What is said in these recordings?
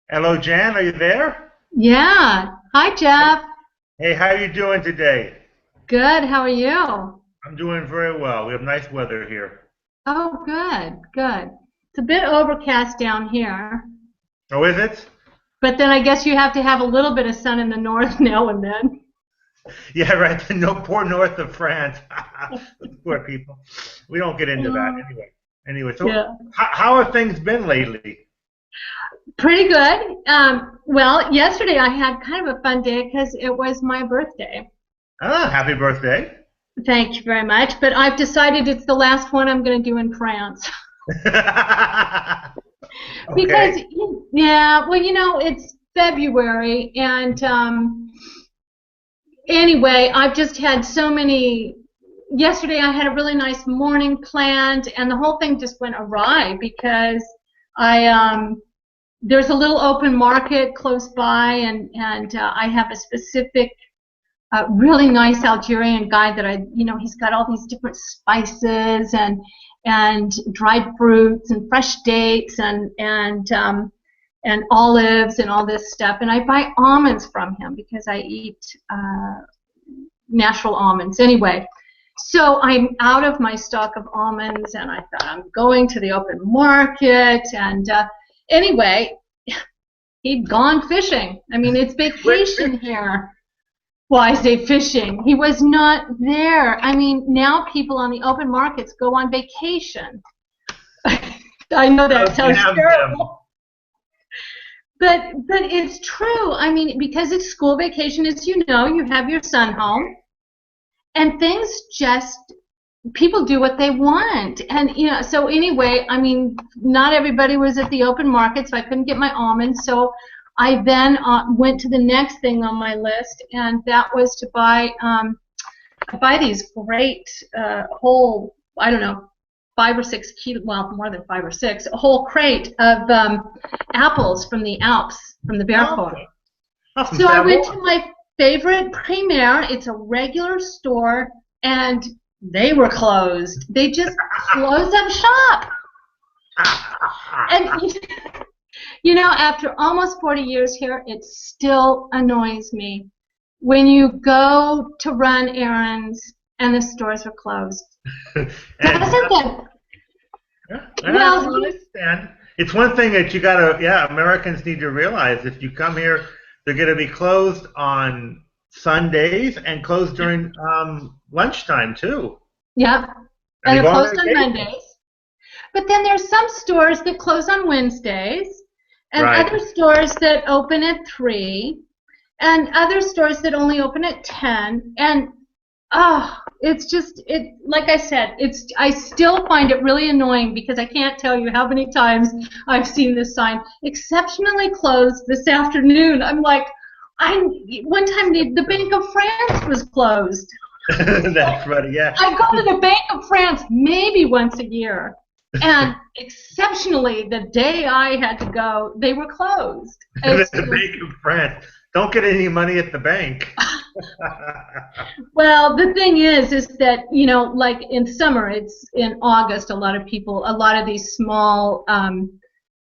Hello, Jan. Are you there? Yeah. Hi, Jeff. Hey, how are you doing today? Good. How are you? I'm doing very well. We have nice weather here. Oh, good. Good. It's a bit overcast down here, Oh, is it? but then I guess you have to have a little bit of sun in the north now and then. Yeah, right. No, poor north of France. Those poor people. We don't get into that Uh, anyway. Anyway, so yeah. how have things been lately? Pretty good. Well, yesterday I had kind of a fun day because it was my birthday. Ah, happy birthday. Thank you very much. But I've decided it's the last one I'm going to do in France. Because, Okay. yeah, well, it's February and anyway, I've just had so many. Yesterday, I had a really nice morning planned, and the whole thing just went awry because I there's a little open market close by, and I have a specific, really nice Algerian guy that he's got all these different spices and dried fruits and fresh dates and olives and all this stuff. And I buy almonds from him because I eat natural almonds anyway. So I'm out of my stock of almonds, and I thought I'm going to the open market. And anyway, he'd gone fishing. I mean, it's Wait, vacation here. Well, I say fishing. He was not there. I mean, now people on the open markets go on vacation. I know oh, that sounds damn him. terrible. But it's true. I mean, because it's school vacation, as you know, you have your son home, and things just people do what they want. And so anyway, I mean, not everybody was at the open market, so I couldn't get my almonds. So I then went to the next thing on my list, and that was to buy I buy these great whole, I don't know, 5 or 6 kilo, well, more than 5 or 6, a whole crate of apples from the Alps, from the Oh, Vercors. from So I went Savoy. to my favorite Premier. It's a regular store, and they were closed. They just closed up shop. And after almost 40 years here, it still annoys me when you go to run errands and the stores are closed. And Doesn't that? yeah, Well, I understand. It's one thing that you gotta, yeah, Americans need to realize if you come here, they're gonna be closed on Sundays and closed during lunchtime too. yeah, And and they they're go on closed on vacation. Mondays. But then there's some stores that close on Wednesdays, and Right. other stores that open at 3, and other stores that only open at 10. And it's just, like I said, I still find it really annoying because I can't tell you how many times I've seen this sign, exceptionally closed this afternoon. I'm like, I one time the Bank of France was closed. That's funny, yeah. I go to the Bank of France maybe once a year, and exceptionally, the day I had to go, they were closed. The It's just, Bank of France. Don't get any money at the bank. well, the thing is that like in summer, it's in August. A lot of these small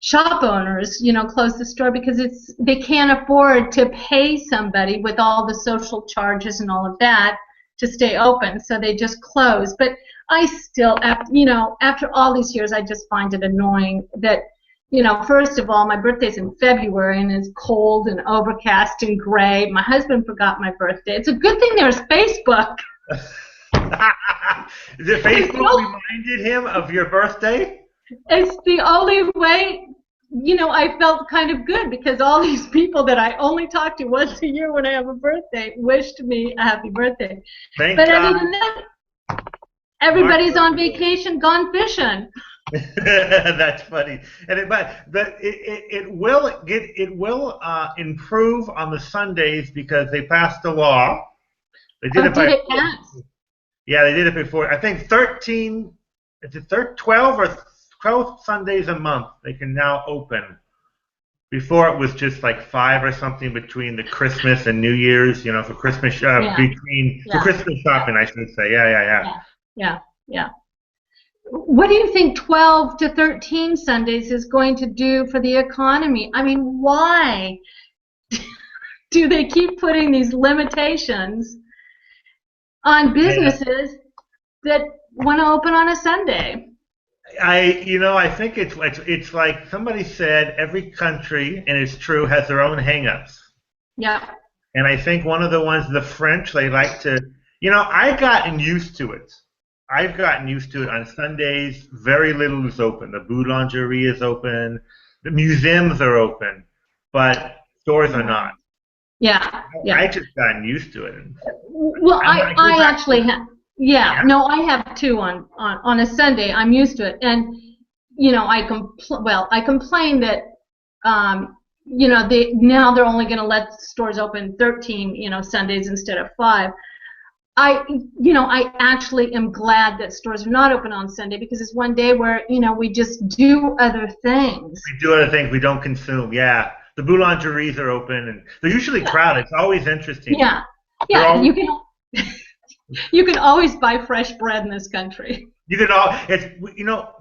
shop owners, close the store because they can't afford to pay somebody with all the social charges and all of that to stay open, so they just close. But I still, after all these years, I just find it annoying that, first of all, my birthday's in February and it's cold and overcast and gray. My husband forgot my birthday. It's a good thing there's Facebook. The It's Facebook the, reminded him of your birthday? it's the only way. I felt kind of good because all these people that I only talk to once a year when I have a birthday wished me a happy birthday. Thank But other God. than that, Mark everybody's on Zuckerberg. vacation, gone fishing. That's funny, and it will improve on the Sundays because they passed a law. They did Oh, it did by it pass? yeah, they did it before. I think 13, is it 12 or 12 Sundays a month they can now open. Before it was just like five or something between the Christmas and New Year's, for Christmas Yeah, between for yeah, Christmas yeah, shopping, I should say. Yeah, yeah, yeah. yeah, yeah, yeah. what do you think 12 to 13 Sundays is going to do for the economy? I mean, why do they keep putting these limitations on businesses that want to open on a Sunday? I think it's like somebody said, every country, and it's true, has their own hangups. Yeah. And I think one of the ones, the French, they like to, I've gotten used to it. I've gotten used to it. On Sundays, very little is open. The boulangerie is open. The museums are open, but stores are not. Yeah. Yeah. I just gotten used to it. Well, I actually have. Yeah, no, I have too on a Sunday. I'm used to it, and I complain that now they're only going to let stores open 13 Sundays instead of 5. I actually am glad that stores are not open on Sunday, because it's one day where we just do other things. We do other things we don't consume. Yeah, the boulangeries are open and they're usually crowded. It's always interesting. Yeah, you can. You can always buy fresh bread in this country. You can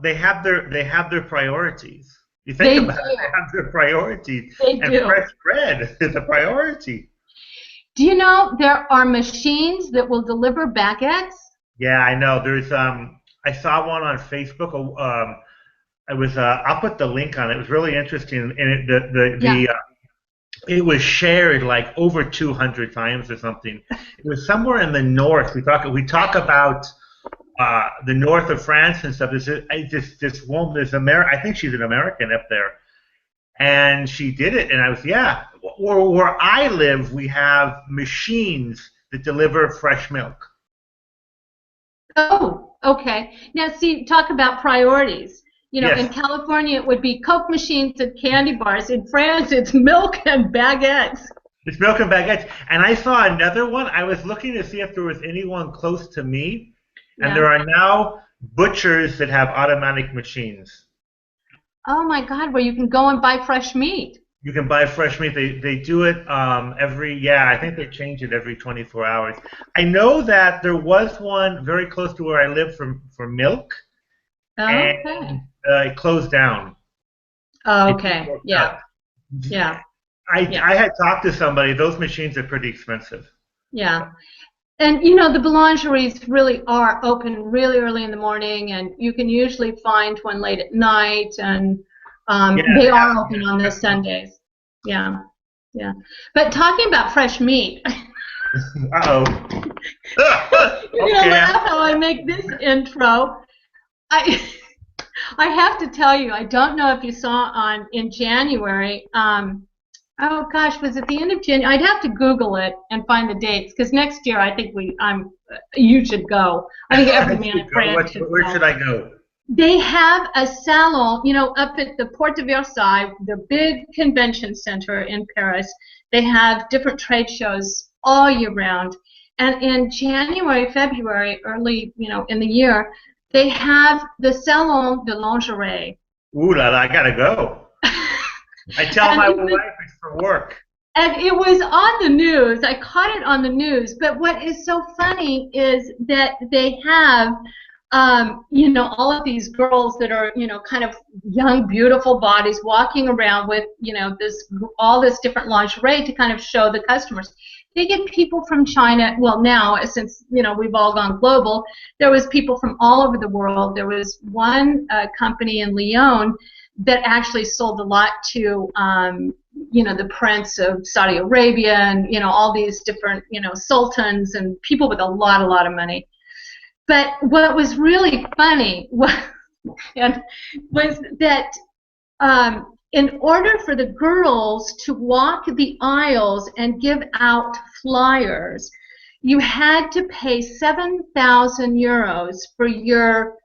they have their priorities. You think about it, they have their priorities. They do. Fresh bread is a priority. Do you know there are machines that will deliver baguettes? Yeah, I know. There's I saw one on Facebook. I'll put the link on it. It was really interesting, and it was shared like over 200 times or something. It was somewhere in the north. We talk about the north of France and stuff. This woman is I think she's an American up there, and she did it. And I was where I live, we have machines that deliver fresh milk. Oh, okay. Now see, talk about priorities. Yes. In California, it would be Coke machines and candy bars. In France, it's milk and baguettes. It's milk and baguettes. And I saw another one. I was looking to see if there was anyone close to me. And there are now butchers that have automatic machines. Oh, my God, where you can go and buy fresh meat. You can buy fresh meat. They do it I think they change it every 24 hours. I know that there was one very close to where I live for milk. Oh, okay. And it closed down. Oh, okay. Yeah. I had talked to somebody. Those machines are pretty expensive. Yeah. And, the boulangeries really are open really early in the morning, and you can usually find one late at night, and they are open on those Sundays. Yeah. Yeah. But talking about fresh meat. Uh-oh. You're going to laugh how I make this intro. I have to tell you, I don't know if you saw in January. Oh gosh, was it the end of January? I'd have to Google it and find the dates, because next year I think you should go. I think every man in France should go. Where should I go? They have a salon, up at the Porte de Versailles, the big convention center in Paris. They have different trade shows all year round, and in January, February, early, in the year, they have the Salon de Lingerie. Ooh la la, I gotta go. I tell my wife it's for work. And it was on the news. I caught it on the news. But what is so funny is that they have, all of these girls that are, kind of young, beautiful bodies walking around with, all this different lingerie to kind of show the customers. They get people from China. Well, now, since we've all gone global, there was people from all over the world. There was one company in Lyon that actually sold a lot to, the Prince of Saudi Arabia, and all these different, sultans and people with a lot of money. But what was really funny was that. In order for the girls to walk the aisles and give out flyers, you had to pay 7,000 euros for your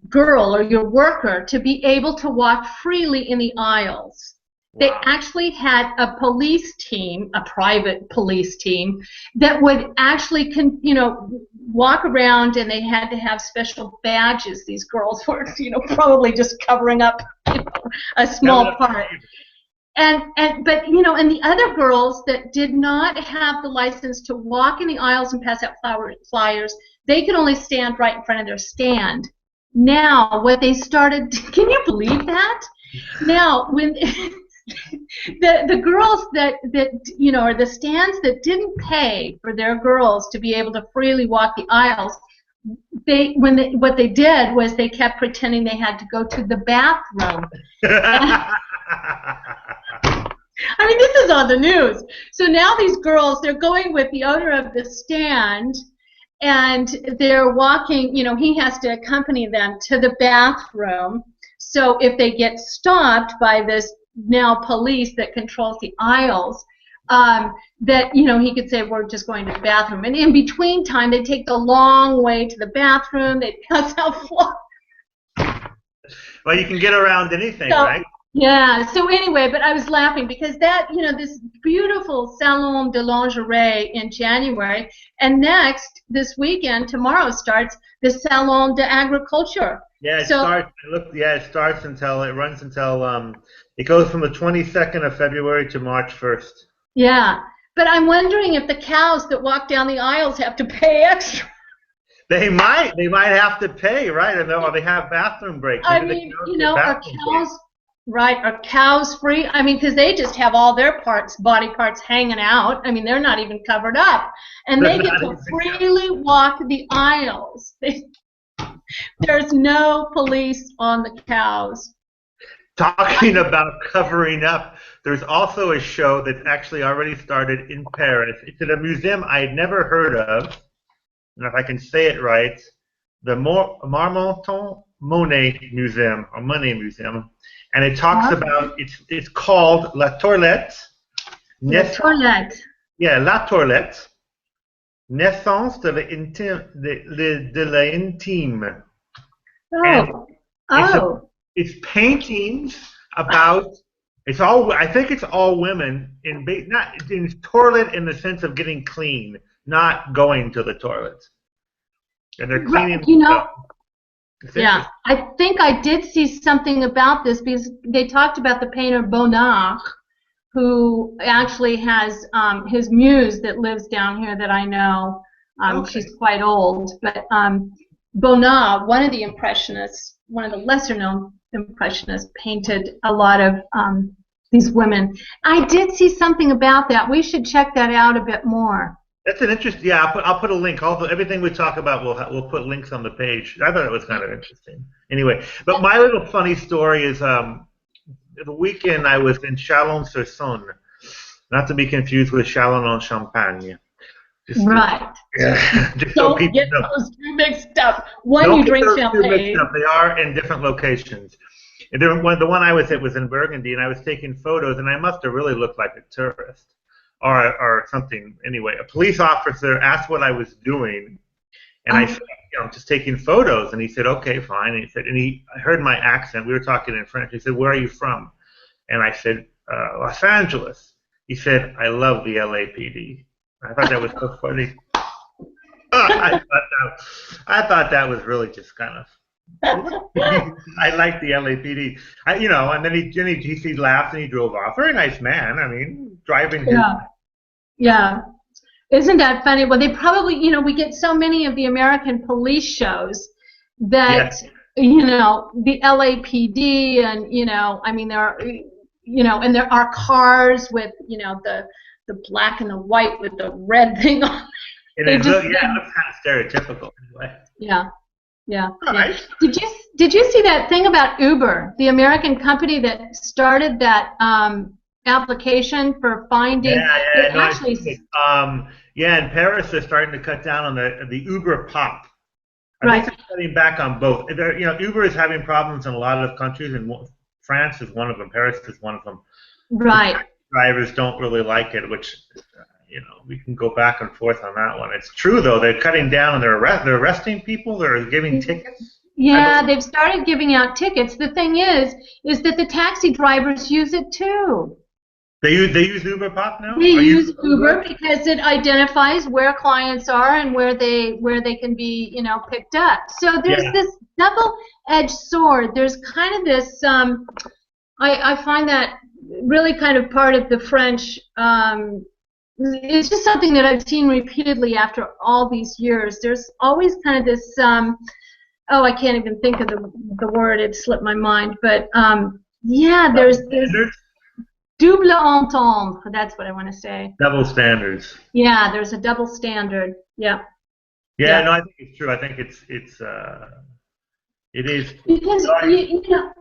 girl or your worker to be able to walk freely in the aisles. They actually had a police team, a private police team, that would actually, walk around, and they had to have special badges. These girls were, probably just covering up, a small part. But and the other girls that did not have the license to walk in the aisles and pass out flyers, they could only stand right in front of their stand. Now, what they started, can you believe that? Now, when the girls that or the stands that didn't pay for their girls to be able to freely walk the aisles, what they did was they kept pretending they had to go to the bathroom. I mean, this is on the news. So now these girls, they're going with the owner of the stand, and they're walking, he has to accompany them to the bathroom. So if they get stopped by this now police that controls the aisles, that, he could say, we're just going to the bathroom. And in between time, they take the long way to the bathroom. They pass out floor. Well, you can get around anything, right? Yeah, so anyway, but I was laughing because that, this beautiful Salon de Lingerie in January, and next, this weekend, tomorrow starts the Salon d'Agriculture. Yeah, it starts until, it runs until, it goes from the 22nd of February to March 1st. Yeah, but I'm wondering if the cows that walk down the aisles have to pay extra. They might have to pay, right? Or they have bathroom breaks. I mean, are cows... Right, are cows free? I mean, because they just have all their body parts hanging out. I mean, they're not even covered up. And they get to freely walk the aisles. There's no police on the cows. Talking about covering up, there's also a show that actually already started in Paris. It's at a museum I had never heard of, and if I can say it right, the Marmottan Monet Museum, or Monet Museum. And it talks about, it's called La Toilette. La Toilette. Yeah, La Toilette. Naissance de l'intime. It's paintings about, I think it's all women, not in toilet in the sense of getting clean, not going to the toilet. And they're cleaning themselves. Yeah, I think I did see something about this because they talked about the painter Bonnard, who actually has his muse that lives down here that I know. She's quite old, but Bonnard, one of the Impressionists, one of the lesser-known Impressionists, painted a lot of these women. I did see something about that. We should check that out a bit more. That's an interesting. Yeah, I'll put a link. Everything we talk about, we'll put links on the page. I thought it was kind of interesting. Anyway, but my little funny story is the weekend I was in Chalon-sur-Saône, not to be confused with Châlons-en-Champagne. Right. Just so people get know. Those two mixed up. One, you drink champagne. They are in different locations. And the one I was at was in Burgundy, and I was taking photos, and I must have really looked like a tourist. Or something. Anyway, a police officer asked what I was doing, and I said, I'm just taking photos. And he said, okay, fine. And he heard my accent. We were talking in French. He said, where are you from? And I said, Los Angeles. He said, I love the LAPD. I thought that was so funny. I thought that was really just kind of. I like the LAPD. And then he laughed and he drove off. Very nice man. I mean, driving. Yeah. Isn't that funny? Well, they probably, we get so many of the American police shows that, the LAPD and, I mean, there are, and there are cars with, the black and the white with the red thing on. It looks kind of stereotypical anyway. Yeah. Right. Did you see that thing about Uber, the American company that started that application for finding? In Paris they're starting to cut down on the Uber Pop. I think they're cutting back on both. Uber is having problems in a lot of countries, and France is one of them. Paris is one of them. Right. Drivers don't really like it, which. We can go back and forth on that one. It's true, though. They're cutting down and they're arresting people. They're giving tickets. Yeah, they've started giving out tickets. The thing is that the taxi drivers use it too. They use Uber Pop now? They use Uber because it identifies where clients are and where they can be, picked up. So there's this double-edged sword. There's kind of this. I find that really kind of part of the French. It's just something that I've seen repeatedly after all these years. There's always kind of this oh, I can't even think of the word. It slipped my mind. But yeah, there's double entendre. That's what I want to say. Double standards. Yeah, there's a double standard. Yeah. Yeah, Yeah. no, I think it's true. I think it is. Because you know,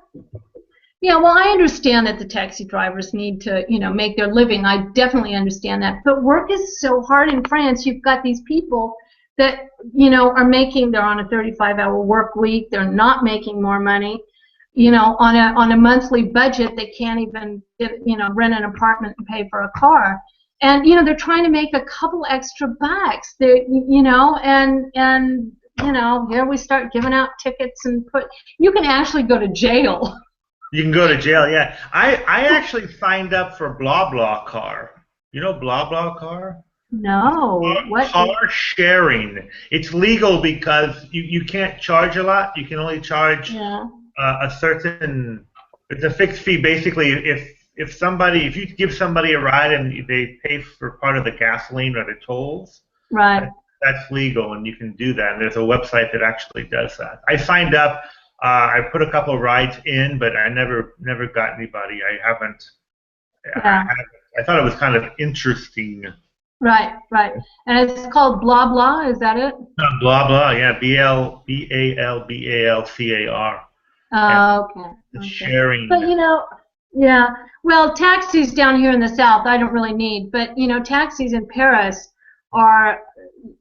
yeah, well, I understand that the taxi drivers need to, make their living. I definitely understand that. But work is so hard in France. You've got these people that, they're on a 35-hour work week. They're not making more money. On a monthly budget, they can't even rent an apartment and pay for a car. And, they're trying to make a couple extra bucks. Here we start giving out tickets and you can actually go to jail. You can go to jail, yeah. I actually signed up for BlaBlaCar. You know BlaBlaCar? No. What? Car sharing. It's legal because you can't charge a lot. You can only charge a certain. It's a fixed fee. Basically, if you give somebody a ride and they pay for part of the gasoline or the tolls, right? That's legal, and you can do that. And there's a website that actually does that. I signed up. I put a couple of rides in, but I never got anybody. I haven't. I thought it was kind of interesting. Right. And it's called Blah Blah. Is that it? Blah Blah. Yeah. BLABLCAR. Oh, okay. Sharing. But yeah. Well, taxis down here in the south, I don't really need. But taxis in Paris are,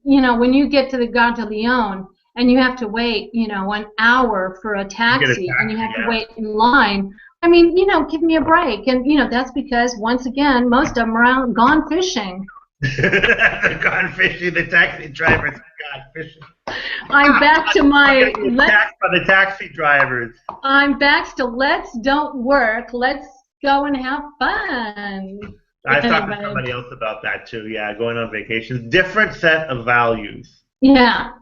when you get to the Gare de Lyon. And you have to wait, an hour for a taxi, and you have to wait in line. I mean, give me a break. And, that's because, once again, most of them are out gone fishing. They're gone fishing. The taxi drivers are gone fishing. I'm back to my... Taxed by the taxi drivers. I'm back to let's don't work. Let's go and have fun. I talked to somebody else about that, too. Yeah, going on vacation. Different set of values. Yeah.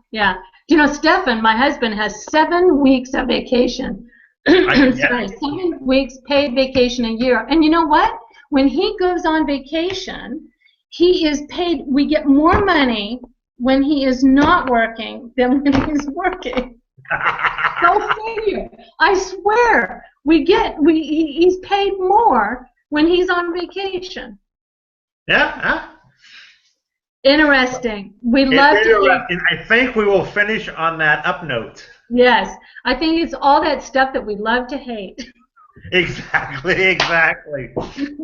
Stefan, my husband, has 7 weeks of vacation. 7 weeks paid vacation a year. And you know what? When he goes on vacation, he is paid. We get more money when he is not working than when he's working. Go figure. I swear. He's paid more when he's on vacation. Yeah. Interesting. We love to. I think we will finish on that up note. Yes, I think it's all that stuff that we love to hate. Exactly.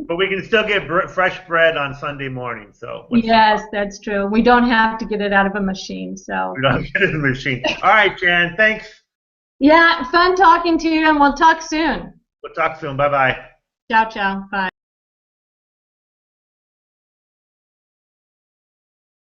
But we can still get fresh bread on Sunday morning. So. Yes, that's true. We don't have to get it out of a machine. So. We don't get it in the machine. All right, Jan. Thanks. Yeah, fun talking to you, and we'll talk soon. We'll talk soon. Bye-bye. Ciao. Bye.